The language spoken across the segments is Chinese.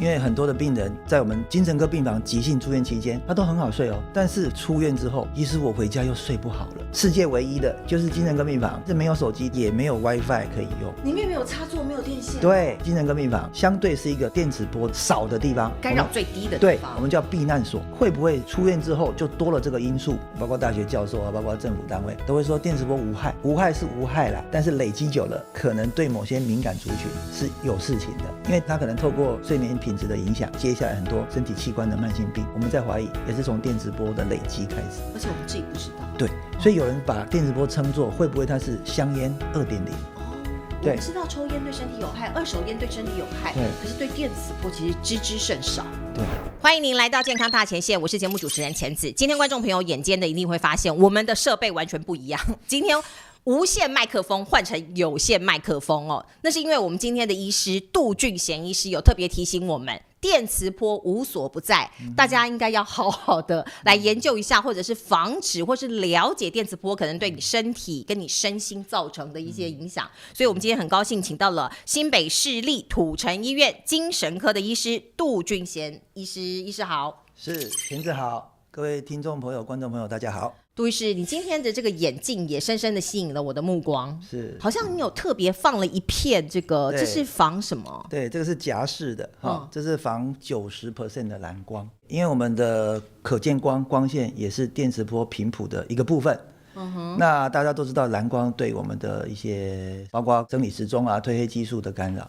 因为很多的病人在我们精神科病房急性住院期间，他都很好睡哦，但是出院之后，医师我回家又睡不好了。世界唯一的就是精神科病房是没有手机，也没有 WiFi 可以用，里面没有插座，没有电线。对，精神科病房相对是一个电磁波少的地方，干扰最低的地对，方。我们叫避难所。会不会出院之后就多了这个因素？包括大学教授啊，包括政府单位都会说电磁波无害，无害是无害啦，但是累积久了，可能对某些敏感族群是有事情的，因为它可能透过睡眠品质的影响，接下来很多身体器官的慢性病，我们在怀疑也是从电磁波的累积开始，而且我们自己不知道。对，所以有人把电磁波称作会不会它是香烟2.0？我们知道抽烟对身体有害，二手烟对身体有害，可是对电磁波其实知之甚少。对，欢迎您来到健康大前线，我是节目主持人钱子。今天观众朋友眼尖的一定会发现，我们的设备完全不一样。今天无线麦克风换成有线麦克风哦，那是因为我们今天的医师杜俊贤医师有特别提醒我们，电磁波无所不在，大家应该要好好的来研究一下，或者是防止，或是了解电磁波可能对你身体跟你身心造成的一些影响。所以我们今天很高兴请到了新北市立土城医院精神科的医师杜俊贤医师。医师好。是，田子好，各位听众朋友、观众朋友大家好。杜医师，你今天的这个眼镜也深深的吸引了我的目光，是，好像你有特别放了一片这个，这是防什么？对，这个是夹式的这是防90% 的蓝光，因为我们的可见光线也是电磁波频谱的一个部分。那大家都知道蓝光对我们的一些包括生理时钟啊、褪黑激素的干扰。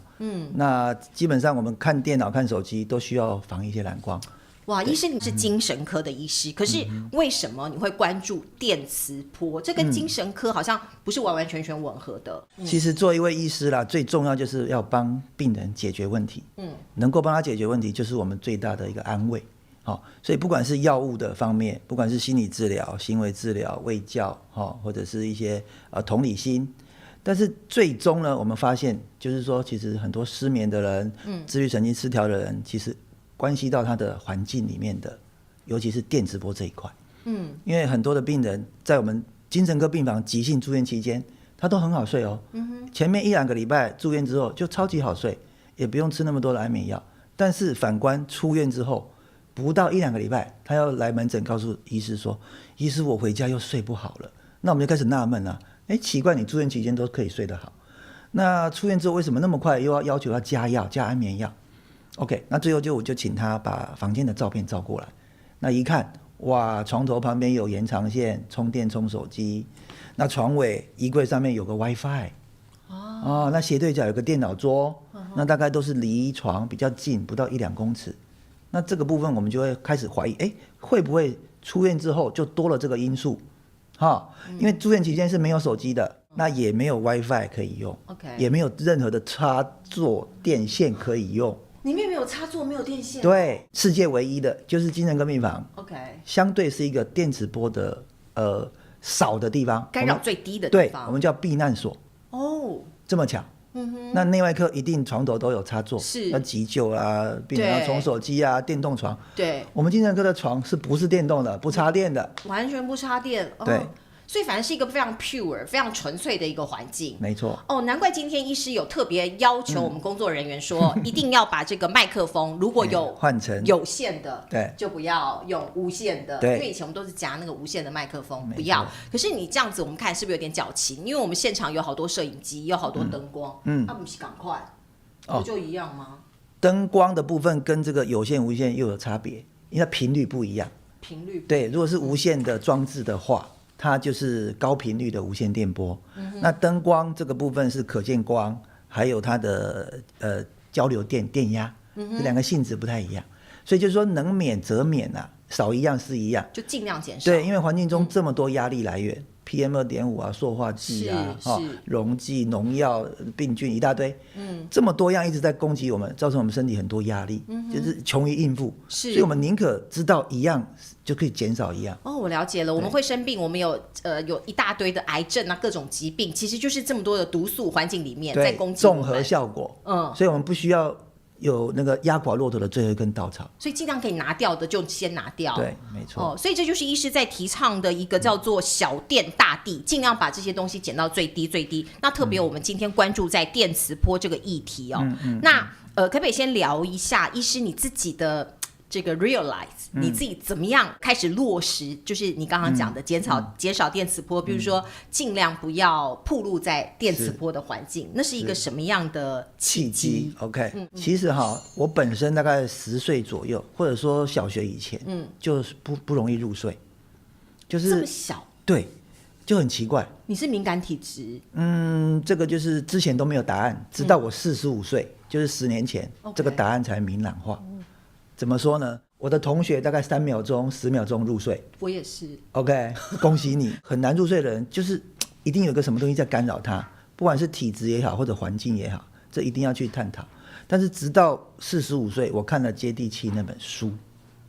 那基本上我们看电脑、看手机都需要防一些蓝光。哇，医师你是精神科的医师，可是为什么你会关注电磁波？这跟精神科好像不是完完全全吻合的。其实做一位医师啦，最重要就是要帮病人解决问题。能够帮他解决问题，就是我们最大的一个安慰。所以不管是药物的方面，不管是心理治疗、行为治疗、卫教，或者是一些同理心，但是最终呢，我们发现就是说，其实很多失眠的人、自律神经失调的人，其实关系到他的环境里面的，尤其是电磁波这一块。因为很多的病人在我们精神科病房急性住院期间，他都很好睡哦。前面1-2个礼拜住院之后就超级好睡，也不用吃那么多的安眠药。但是反观出院之后，不到1-2个礼拜，他要来门诊告诉医师说：“医师，我回家又睡不好了。”那我们就开始纳闷了，奇怪，你住院期间都可以睡得好，那出院之后为什么那么快又要求他加药、加安眠药 ？OK， 那最后我就请他把房间的照片照过来，那一看，哇，床头旁边有延长线，充电充手机，那床尾衣柜上面有个 WiFi， 那斜对角有个电脑桌，那大概都是离床比较近，不到1-2公尺。那这个部分我们就会开始怀疑，会不会出院之后就多了这个因素？因为住院期间是没有手机的，那也没有 WiFi 可以用，也没有任何的插座电线可以用，里面没有插座，没有电线。对，世界唯一的就是精神科病房相对是一个电磁波的少的地方，干扰最低的地方，对，我们叫避难所。这么巧。那内外科一定床头都有插座，是要急救啊，病人要充手机啊，电动床。对，我们精神科的床是不是电动的？不插电的，完全不插电。对，所以反正是一个非常 pure、非常纯粹的一个环境。没错。难怪今天医师有特别要求我们工作人员说，一定要把这个麦克风如果有换成有线的，对，就不要用无线的，因为以前我们都是夹那个无线的麦克风，不要。可是你这样子，我们看是不是有点矫情？因为我们现场有好多摄影机，有好多灯光，不是赶快，不就一样吗？灯光的部分跟这个有线、无线又有差别，因为它频率不一样。频率对，如果是无线的装置的话，它就是高频率的无线电波。那灯光这个部分是可见光，还有它的交流电压，这两个性质不太一样，所以就是说能免则免啊，少一样是一样，就尽量减少。对，因为环境中这么多压力来源。PM2.5 啊，塑化剂啊，溶剂、农药、病菌一大堆，这么多样一直在攻击我们，造成我们身体很多压力，就是穷于应付，所以我们宁可知道一样就可以减少一样。我了解了，我们会生病，我们有一大堆的癌症啊，各种疾病，其实就是这么多的毒素环境里面在攻击我们，综合效果。所以我们不需要有那个压垮骆驼的最后一根稻草。所以尽量可以拿掉的就先拿掉。对，没错。所以这就是医师在提倡的一个叫做小电大地，尽量把这些东西减到最低最低。那特别我们今天关注在电磁波这个议题哦。那可不可以先聊一下医师你自己的这个 realize，你自己怎么样开始落实？就是你刚刚讲的减少电磁波，比如说尽量不要暴露在电磁波的环境，那是一个什么样的契机？OK，其实我本身大概10岁左右，或者说小学以前，就是不容易入睡，就是这么小，对，就很奇怪。你是敏感体质？这个就是之前都没有答案，直到我45岁，就是10年前，这个答案才明朗化。怎么说呢？我的同学大概3秒钟、10秒钟入睡，我也是。OK， 恭喜你。很难入睡的人，就是一定有个什么东西在干扰他，不管是体质也好，或者环境也好，这一定要去探讨。但是直到45岁，我看了《接地气》那本书，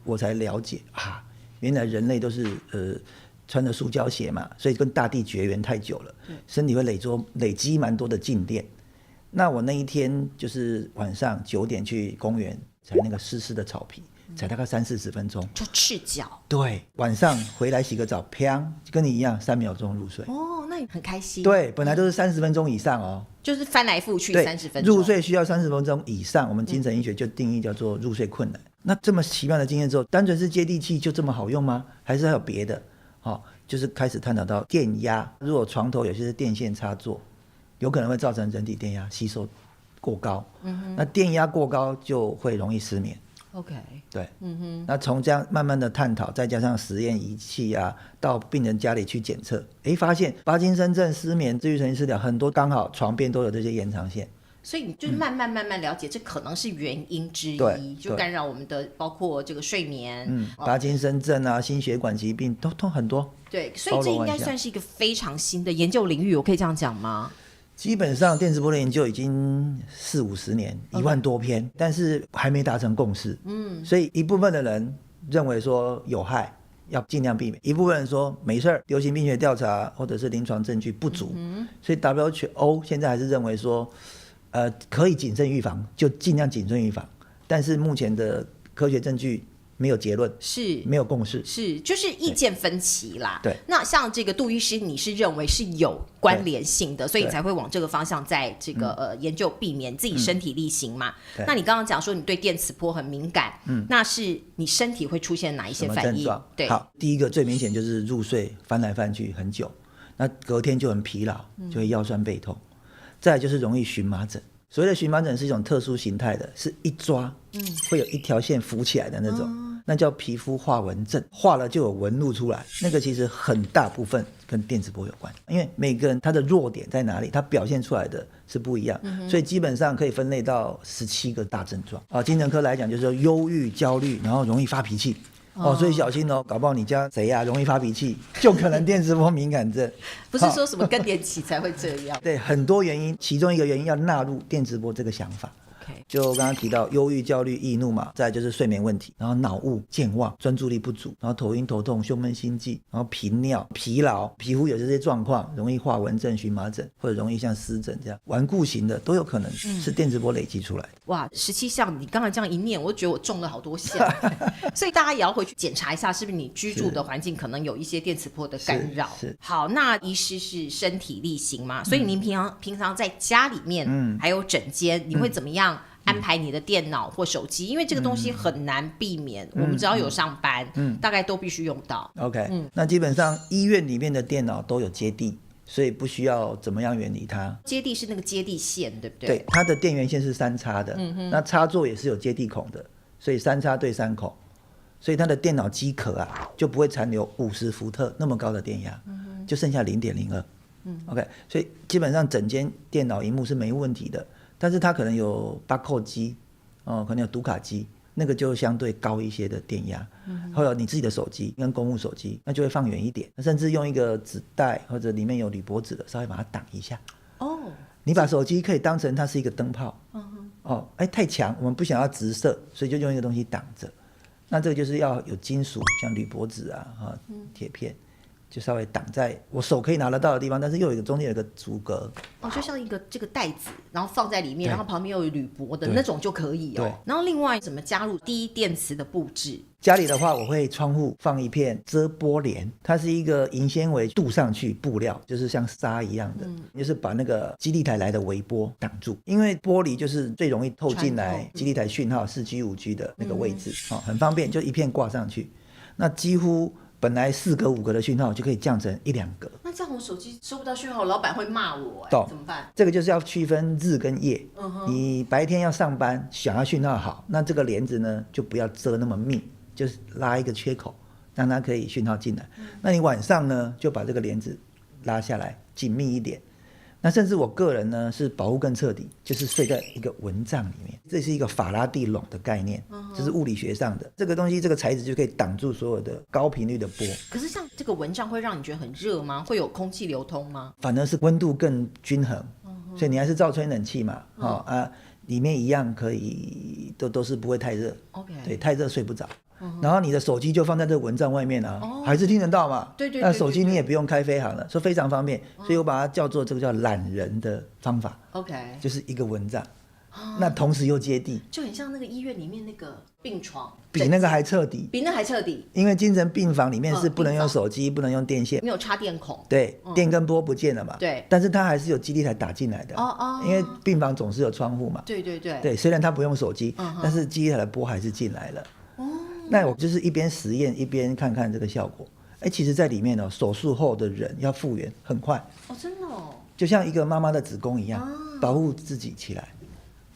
我才了解原来人类都是穿着塑胶鞋嘛，所以跟大地绝缘太久了，身体会累积蛮多的静电。那我那一天就是晚上9点去公园，踩那个湿湿的草皮，才大概30-40分钟，就赤脚。对，晚上回来洗个澡，砰，跟你一样3秒钟入睡。那你很开心。对，本来都是30分钟以上哦，就是翻来覆去30分钟。入睡需要30分钟以上，我们精神医学就定义叫做入睡困难。那这么奇妙的经验之后，单纯是接地气就这么好用吗？还是还有别的？就是开始探讨到电压，如果床头有些是电线插座，有可能会造成人体电压吸收过高，那电压过高就会容易失眠。OK， 对，那从这样慢慢的探讨，再加上实验仪器到病人家里去检测，发现帕金森症、失眠、自律神经失调很多刚好床边都有这些延长线。所以你就是慢慢了解，这可能是原因之一，就干扰我们的包括这个睡眠，帕金森症心血管疾病都很多。对，所以这应该算是一个非常新的研究领域，我可以这样讲吗？基本上电磁波的研究已经40-50年，1万多篇，但是还没达成共识。所以一部分的人认为说有害，要尽量避免；一部分人说没事儿，流行病学调查或者是临床证据不足。所以 WHO 现在还是认为说，可以谨慎预防，就尽量谨慎预防。但是目前的科学证据没有结论，是没有共识，是就是意见分歧啦。对，那像这个杜医师，你是认为是有关联性的，所以你才会往这个方向在这个研究避免自己身体力行嘛。那你刚刚讲说你对电磁波很敏感，那是你身体会出现哪一些反应？对，好，第一个最明显就是入睡翻来翻去很久，那隔天就很疲劳，就会腰酸背痛。再来就是容易荨麻疹，所谓的荨麻疹是一种特殊形态的，是一抓，会有一条线浮起来的那种，那叫皮肤化纹症，化了就有纹路出来。那个其实很大部分跟电磁波有关，因为每个人他的弱点在哪里，他表现出来的是不一样，所以基本上可以分类到17个大症状。精神科来讲就是说忧郁、焦虑，然后容易发脾气。所以小心哦，搞不好你家谁容易发脾气，就可能电磁波敏感症。不是说什么更年期才会这样。对，很多原因，其中一个原因要纳入电磁波这个想法。就刚刚提到忧郁、焦虑、易怒嘛，再来就是睡眠问题，然后脑雾、健忘、专注力不足，然后头晕头痛、胸闷心悸，然后频尿、疲劳，皮肤有这些状况，容易化纹症、荨麻疹，或者容易像湿疹这样顽固型的都有可能是电磁波累积出来的。哇，17项，你刚才这样一念，我就觉得我中了好多项。所以大家也要回去检查一下，是不是你居住的环境可能有一些电磁波的干扰。是。好，那医师是身体力行嘛，所以您平常在家里面，还有诊间，你会怎么样安排你的电脑或手机？因为这个东西很难避免，我们只要有上班，大概都必须用到。OK，那基本上医院里面的电脑都有接地，所以不需要怎么样远离它。接地是那个接地线，对不对？对，它的电源线是3插的，那插座也是有接地孔的，所以3插对3孔，所以它的电脑机壳就不会残留50伏特那么高的电压，就剩下0.02。OK， 所以基本上整间电脑萤幕是没问题的。但是它可能有barcode机，可能有读卡机，那个就相对高一些的电压。或者你自己的手机跟公务手机，那就会放远一点，甚至用一个纸袋或者里面有铝箔纸的，稍微把它挡一下。你把手机可以当成它是一个灯泡。太强，我们不想要直射，所以就用一个东西挡着。那这个就是要有金属，像铝箔纸铁片，就稍微挡在我手可以拿得到的地方，但是又有一个中间有一个阻隔。就像一个这个袋子，然后放在里面，然后旁边又有铝箔的那种就可以对。然后另外怎么加入低电磁的布置？家里的话，我会窗户放一片遮波帘，它是一个银纤维镀上去布料，就是像纱一样的，就是把那个基地台来的微波挡住。因为玻璃就是最容易透进来基地台讯号4G、5G 的那个位置，很方便，就一片挂上去。那几乎本来4格5格的讯号就可以降成1、2格。那这样我手机收不到讯号，老板会骂我，怎么办？这个就是要区分日跟夜。你白天要上班，想要讯号好，那这个帘子呢就不要遮那么密，就是拉一个缺口，让它可以讯号进来。那你晚上呢就把这个帘子拉下来，紧密一点。那甚至我个人呢是保护更彻底，就是睡在一个蚊帐里面，这是一个法拉第笼的概念，这是物理学上的这个东西，这个材质就可以挡住所有的高频率的波。可是像这个蚊帐会让你觉得很热吗？会有空气流通吗？反而是温度更均衡，所以你还是照吹冷气嘛，里面一样可以都是不会太热。OK， 对，太热睡不着。然后你的手机就放在这个蚊帐外面啊，还是听得到嘛？对。那手机你也不用开飞行了，说非常方便，所以我把它叫做这个叫懒人的方法。OK， 就是一个蚊帐，那同时又接地，就很像那个医院里面那个病床，比那个还彻底，比那还彻底。因为精神病房里面是不能用手机，不能用电线，没有插电孔，对，电跟波不见了嘛，对，但是它还是有基地台打进来的，因为病房总是有窗户嘛，对，虽然它不用手机，但是基地台的波还是进来了。那我就是一边实验一边看看这个效果。其实在里面手术后的人要复原很快，真的就像一个妈妈的子宫一样，保护自己起来，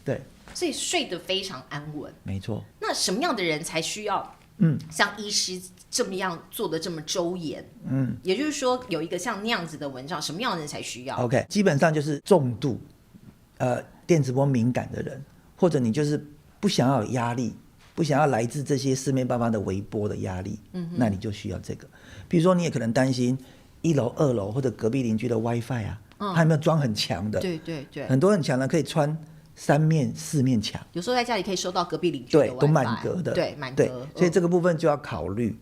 对，所以睡得非常安稳。没错。那什么样的人才需要像医师这么样做的这么周延？也就是说有一个像那样子的蚊帐，什么样的人才需要？ OK， 基本上就是重度电磁波敏感的人，或者你就是不想要有压力，不想要来自这些四面八方的微波的压力，那你就需要这个。比如说你也可能担心1楼2楼或者隔壁邻居的 WiFi 啊，它有没有装很强的？对，很多很强的可以穿3面4面墙，有时候在家里可以收到隔壁邻居的 WiFi， 对，都满格的，对，满格。所以这个部分就要考虑，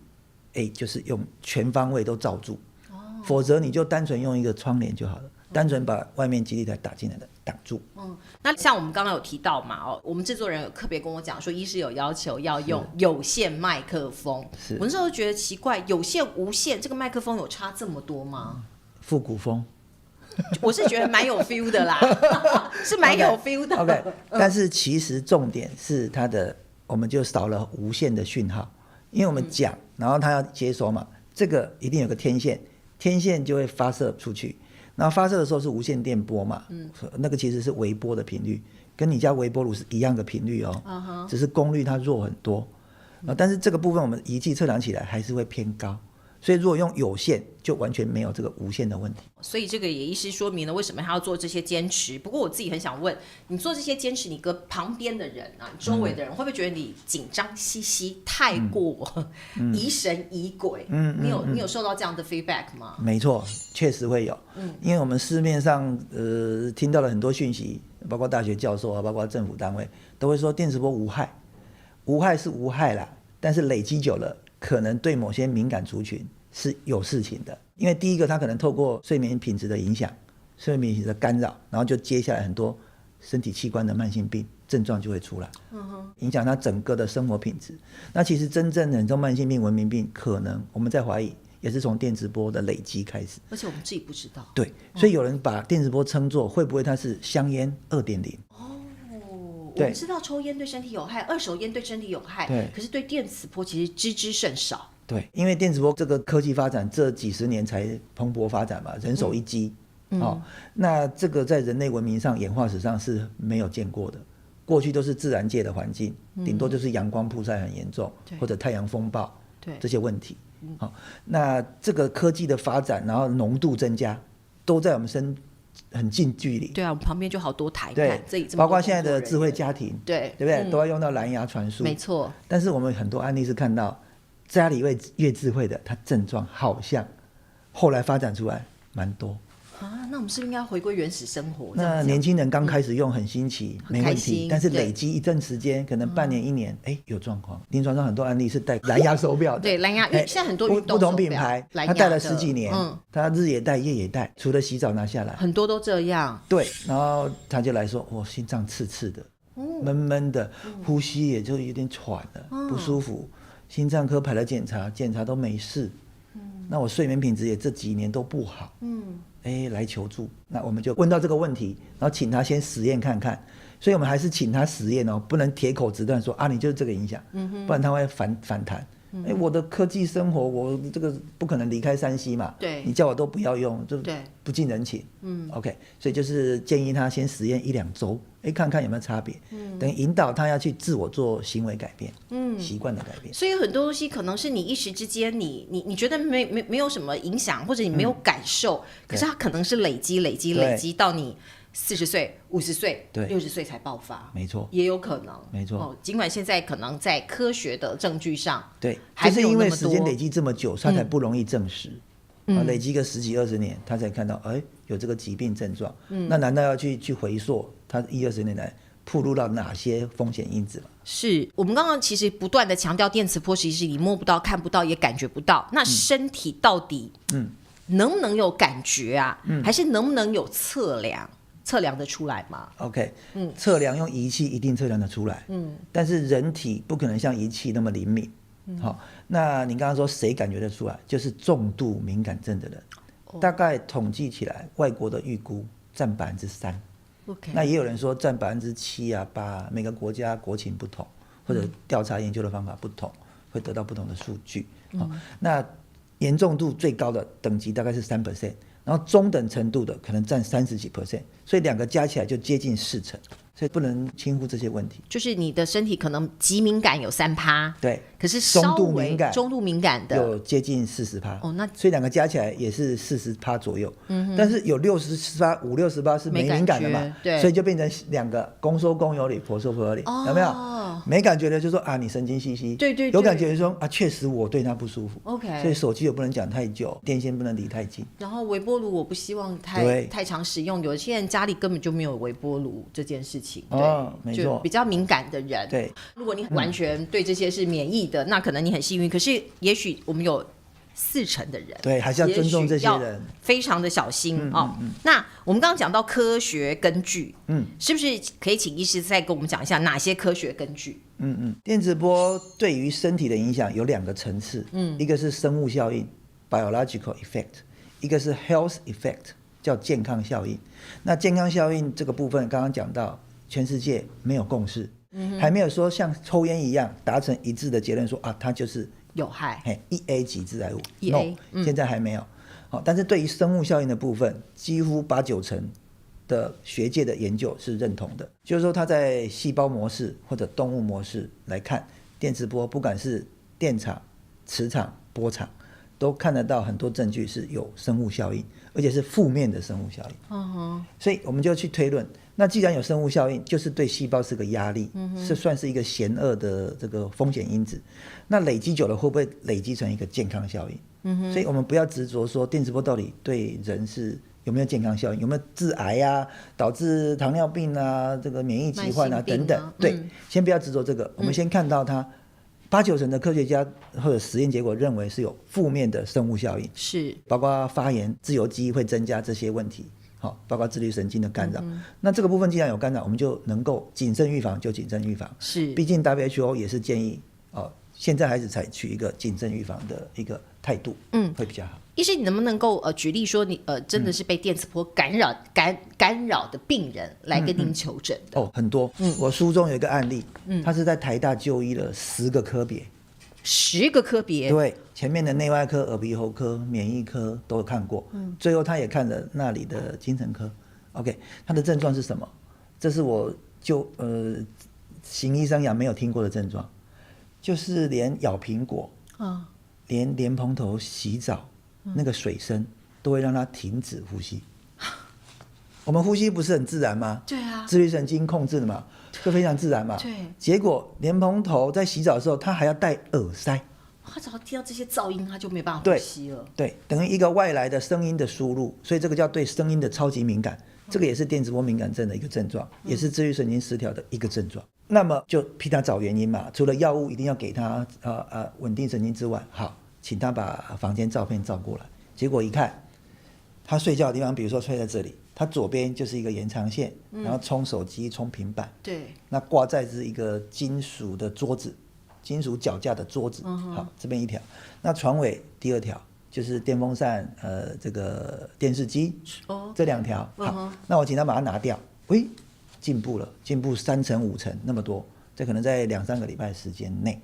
就是用全方位都罩住，否则你就单纯用一个窗帘就好了，单纯把外面基地台打进来的挡住。那像我们刚刚有提到嘛，我们制作人有特别跟我讲说，医师有要求要用有线麦克风。我那时候觉得奇怪，有线无线这个麦克风有差这么多吗？复古风。我是觉得蛮有 feel 的啦，是蛮有 feel 的。OK， 但是其实重点是它的，我们就少了无线的讯号，因为我们讲，然后它要接收嘛，这个一定有个天线，天线就会发射出去。然后发射的时候是无线电波嘛，那个其实是微波的频率，跟你家微波炉是一样的频率只是功率它弱很多，但是这个部分我们仪器测量起来还是会偏高，所以如果用有线就完全没有这个无线的问题。所以这个也医师说明了为什么他要做这些坚持。不过我自己很想问，你做这些坚持，你跟旁边的人啊，你周围的人会不会觉得你紧张兮兮，太过疑神疑鬼？你有受到这样的 feedback 吗？没错，确实会有。因为我们市面上听到了很多讯息，包括大学教授啊，包括政府单位都会说电磁波无害，无害是无害啦，但是累积久了，可能对某些敏感族群是有事情的。因为第一个，它可能透过睡眠品质的影响、睡眠品质的干扰，然后就接下来很多身体器官的慢性病症状就会出来，影响他整个的生活品质。那其实真正的很多慢性病、文明病，可能我们在怀疑也是从电磁波的累积开始，而且我们自己不知道。对，所以有人把电磁波称作会不会它是香烟 2.0？我们知道抽烟对身体有害，二手烟对身体有害，可是对电磁波其实知之甚少。对，因为电磁波这个科技发展这几十年才蓬勃发展嘛，人手一机，那这个在人类文明上演化史上是没有见过的。过去都是自然界的环境，顶多就是阳光曝晒很严重，或者太阳风暴这些问题。那这个科技的发展，然后浓度增加，都在我们很近距离。对啊，我们旁边就好多台，对，包括现在的智慧家庭，对不对？都要用到蓝牙传输，没错。但是我们很多案例是看到家里越智慧的，它症状好像后来发展出来蛮多。那我们是不是应该回归原始生活？那年轻人刚开始用很新奇，没问很开心题，但是累积一阵时间，可能半年1年，有状况。临床上很多案例是戴蓝牙手表的，对蓝牙，因为现在很多运动不同品牌，蓝牙他戴了10几年，嗯，他日也戴夜也戴，除了洗澡拿下来，很多都这样。对，然后他就来说，我心脏刺刺的，闷闷的，呼吸也就有点喘了，不舒服。心脏科排了检查都没事，那我睡眠品质也这几年都不好，来求助。那我们就问到这个问题，然后请他先实验看看。所以我们还是请他实验哦，不能铁口直断说啊，你就是这个影响，不然他会反弹。我的科技生活，我这个不可能离开3C 嘛，对，你叫我都不要用，就对不近人情。OK， 所以就是建议他先实验1-2周，看看有没有差别，等于引导他要去自我做行为改变，习惯的改变。所以很多东西可能是你一时之间你觉得没有什么影响，或者你没有感受，可是它可能是累积到你40岁、50岁、60岁才爆发，没错，也有可能，没错。尽管现在可能在科学的证据上，对，就是因为时间累积这么久，它才不容易证实。累积个10几20年，他才看到，有这个疾病症状。那难道要去回溯他10-20年来暴露到哪些风险因子吗？是我们刚刚其实不断的强调，电磁波其实你摸不到、看不到，也感觉不到。那身体到底能不能有感觉啊？还是能不能有测量？测量得出来吗 ？OK， 测量用仪器一定测量得出来，但是人体不可能像仪器那么灵敏。好，那你刚刚说谁感觉得出来？就是重度敏感症的人，大概统计起来，外国的预估占3%。OK， 那也有人说占7%啊8%，每个国家国情不同，或者调查研究的方法不同，会得到不同的数据。那严重度最高的等级大概是3%。然后中等程度的可能占30几%，所以2个加起来就接近40%，所以不能轻忽这些问题。就是你的身体可能极敏感有3%，对，可是稍微中度敏感的有接近40%。那所以2个加起来也是40%左右。但是有60%、50-60%是没敏感的嘛，对，所以就变成2个公说公有理，婆说婆有理，有没有？没感觉的就说啊，你神经兮兮。对，有感觉的说啊，确实我对他不舒服。OK， 所以手机也不能讲太久，电线不能离太近。然后微波炉我不希望太常使用，有些人家里根本就没有微波炉这件事情。没错，就比较敏感的人。对，如果你完全对这些是免疫的，那可能你很幸运。可是也许我们有40%的人，对，还是要尊重这些人，非常的小心那我们刚刚讲到科学根据，是不是可以请医师再跟我们讲一下哪些科学根据？电磁波对于身体的影响有2个层次，一个是生物效应 （biological effect）， 一个是 health effect， 叫健康效应。那健康效应这个部分，刚刚讲到，全世界没有共识，还没有说像抽烟一样达成一致的结论，说啊，它就是有害，1A 级致癌物。 1A， 现在还没有。但是对于生物效应的部分，几乎8-9成的学界的研究是认同的，就是说它在细胞模式或者动物模式来看，电磁波不管是电场、磁场、波场，都看得到很多证据是有生物效应，而且是负面的生物效应。所以我们就去推论，那既然有生物效应，就是对细胞是个压力，是算是一个险恶的这个风险因子。那累积久了会不会累积成一个健康效应？所以我们不要执着说电磁波到底对人是有没有健康效应，有没有致癌啊，导致糖尿病啊，这个免疫疾患啊等等。对，先不要执着这个，我们先看到它8-9成的科学家或者实验结果认为是有负面的生物效应，是包括发炎、自由基会增加这些问题。包括自律神经的干扰。那这个部分既然有干扰，我们就能够谨慎预防就谨慎预防。是，毕竟 WHO 也是建议现在还是采取一个谨慎预防的一个态度，会比较好。医生，你能不能够举例说你真的是被电磁波干扰的病人来跟您求诊的？很多。我书中有一个案例，他是在台大就医了10个科别。10个科别？对，前面的内外科、耳鼻喉科、免疫科都有看过，最后他也看了那里的精神科。OK， 他的症状是什么？这是我就行医生涯没有听过的症状，就是连咬苹果，连莲蓬头洗澡，那个水声都会让他停止呼吸。我们呼吸不是很自然吗？对啊，自律神经控制的嘛，就非常自然嘛。对。结果莲蓬头在洗澡的时候，他还要戴耳塞，他只要听到这些噪音，他就没办法呼吸了。对，等于一个外来的声音的输入，所以这个叫对声音的超级敏感。这个也是电磁波敏感症的一个症状，也是自律神经失调的一个症状。那么就替他找原因嘛，除了药物一定要给他稳定神经之外，好，请他把房间照片照过来。结果一看，他睡觉的地方，比如说睡在这里，他左边就是一个延长线，然后充手机、充平板，对，那挂在是一个金属的桌子，金属脚架的桌子，好，这边一条，那床尾第二条。就是电风扇，这个电视机，这2条，好，那我请他把它拿掉，喂，进步了，进步3成5成那么多，这可能在2-3个礼拜时间内，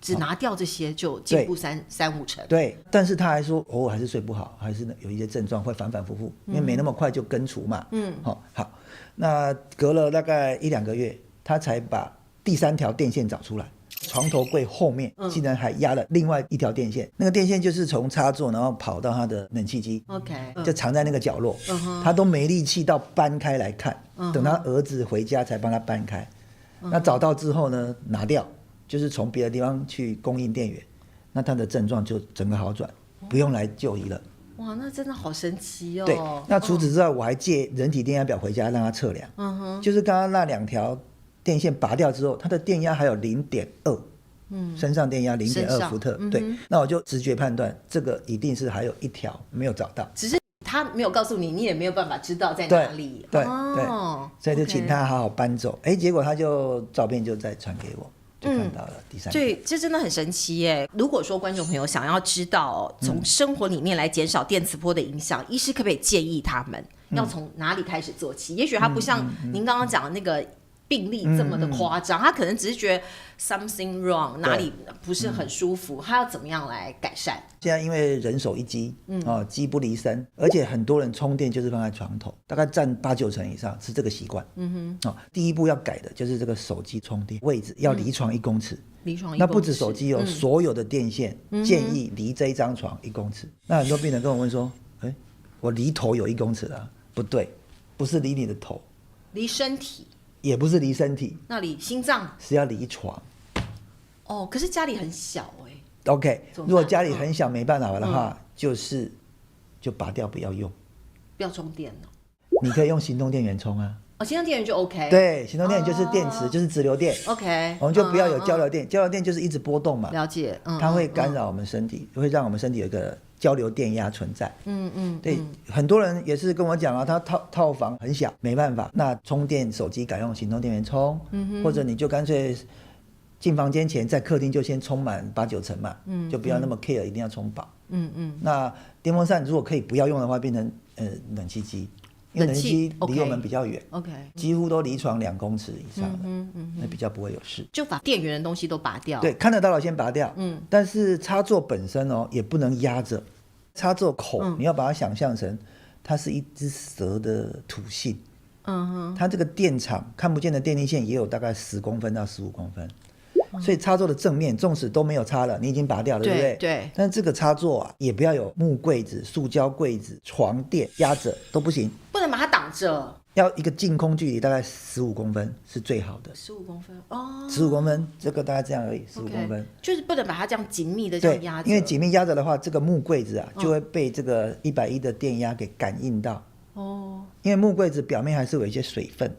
只拿掉这些就进步3-5成。对，但是他还说偶尔还是睡不好，还是有一些症状会反反复复，因为没那么快就根除嘛，好，那隔了大概1-2个月，他才把第3条电线找出来。床头柜后面竟然还压了另外一条电线，那个电线就是从插座然后跑到他的冷气机 ，OK， 就藏在那个角落，他都没力气到搬开来看，等他儿子回家才帮他搬开。那找到之后呢，拿掉，就是从别的地方去供应电源，那他的症状就整个好转，不用来就医了。哇，那真的好神奇哦。对，那除此之外，我还借人体电压表回家让他测量，就是刚刚那2条电线拔掉之后，它的电压还有0.2，身上电压0.2伏特，对，那我就直觉判断这个一定是还有1条没有找到，只是他没有告诉你，你也没有办法知道在哪里，对，所以就请他好好搬走，结果他就照片就再传给我，就看到了第3条。对，这真的很神奇耶。如果说观众朋友想要知道从生活里面来减少电磁波的影响，医师可不可以建议他们要从哪里开始做起？也许他不像您刚刚讲的那个病例这么的夸张，他可能只是觉得 something wrong， 哪里不是很舒服，他要怎么样来改善？现在因为人手一机，机不离身，而且很多人充电就是放在床头，大概占8-9成以上是这个习惯。第一步要改的就是这个手机充电位置要离床1公尺。离床1公尺，那不止手机所有的电线建议离这一张床1公尺。那很多病人跟我问说，我离头有1公尺了，不对，不是离你的头，离身体。也不是离身体，那离心脏是要离床。可是家里很小OK， 如果家里很小没办法的话，就拔掉不要用，不要充电了。你可以用行动电源充啊。行动电源就 OK。对，行动电源就是电池，就是直流电。OK， 我们就不要有交流电，交流电就是一直波动嘛。了解，它会干扰我们身体，会让我们身体有一个交流电压存在。对，很多人也是跟我讲啊，他套房很小，没办法，那充电手机改用行动电源充，或者你就干脆进房间前在客厅就先充满8-9成嘛，就不要那么 care， 一定要充饱。那电风扇如果可以不要用的话，变成冷气机。因为冷气机离我们比较远， OK， 几乎都离床2公尺以上的，那比较不会有事。就把电源的东西都拔掉。对，看得到的先拔掉。但是插座本身也不能压着，插座口你要把它想象成它是一只蛇的吐信。它这个电场看不见的电力线也有大概10公分到15公分。所以插座的正面纵使都没有插了，你已经拔掉了，对不对？对。但是这个插座也不要有木柜子、塑胶柜子、床垫压着都不行，不能把它挡着，要一个净空距离大概15公分是最好的。15公分15公分，这个大概这样而已，15公分，就是不能把它这样紧密的这样压着，因为紧密压着的话，这个木柜子就会被这个110的电压给感应到。因为木柜子表面还是有一些水分，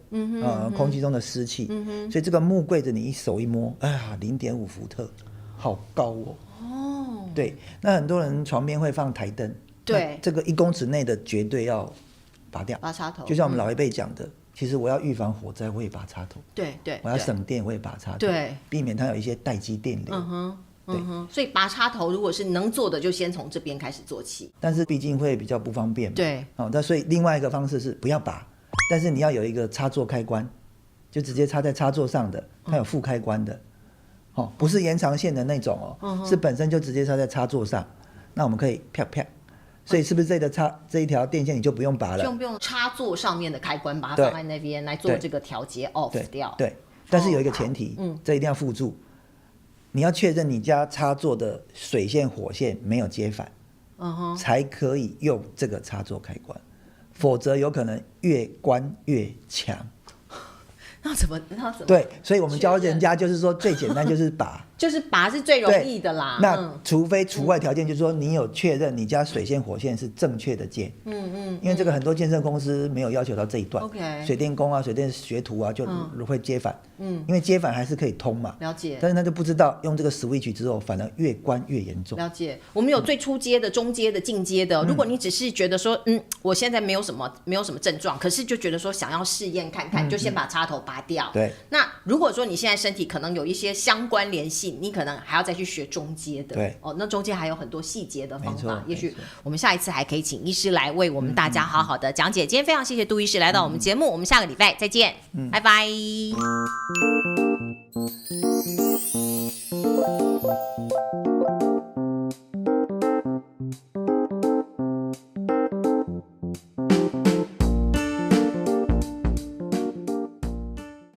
空气中的湿气，所以这个木柜子你一手一摸，0.5伏特，好高哦。对，那很多人床边会放台灯，对，这个1公尺内的绝对要拔掉，拔插头。就像我们老一辈讲的，其实我要预防火灾，我也拔插头。对，我要省电，我也拔插头。对，避免它有一些待机电流。所以拔插头如果是能做的，就先从这边开始做起。但是毕竟会比较不方便嘛。对。那所以另外一个方式是不要拔，但是你要有一个插座开关，就直接插在插座上的，它有副开关的，不是延长线的那种是本身就直接插在插座上。那我们可以啪啪，所以是不是这一条电线你就不用拔了？就不用插座上面的开关，把它放在那边来做这个调节 off 掉。对，但是有一个前提，这一定要附注。你要确认你家插座的水线、火线没有接反，才可以用这个插座开关，否则有可能越关越强。那怎么？对，所以我们教人家就是说，最简单就是把就是拔是最容易的啦。那除非除外条件，就是说你有确认你家水线火线是正确的接。因为这个很多建设公司没有要求到这一段。OK。水电工啊、水电学徒啊就会接反。因为接反还是可以通嘛。了解。但是他就不知道用这个 switch 之后，反而越关越严重。了解。我们有最初阶的、中阶的、进阶的。如果你只是觉得说，我现在没有什么症状，可是就觉得说想要试验看看，就先把插头拔掉。对。那如果说你现在身体可能有一些相关联性，你可能还要再去学中阶的。对。那中间还有很多细节的方法，也许我们下一次还可以请医师来为我们大家好好的讲解。今天非常谢谢杜医师来到我们节目，我们下个礼拜再见，拜拜。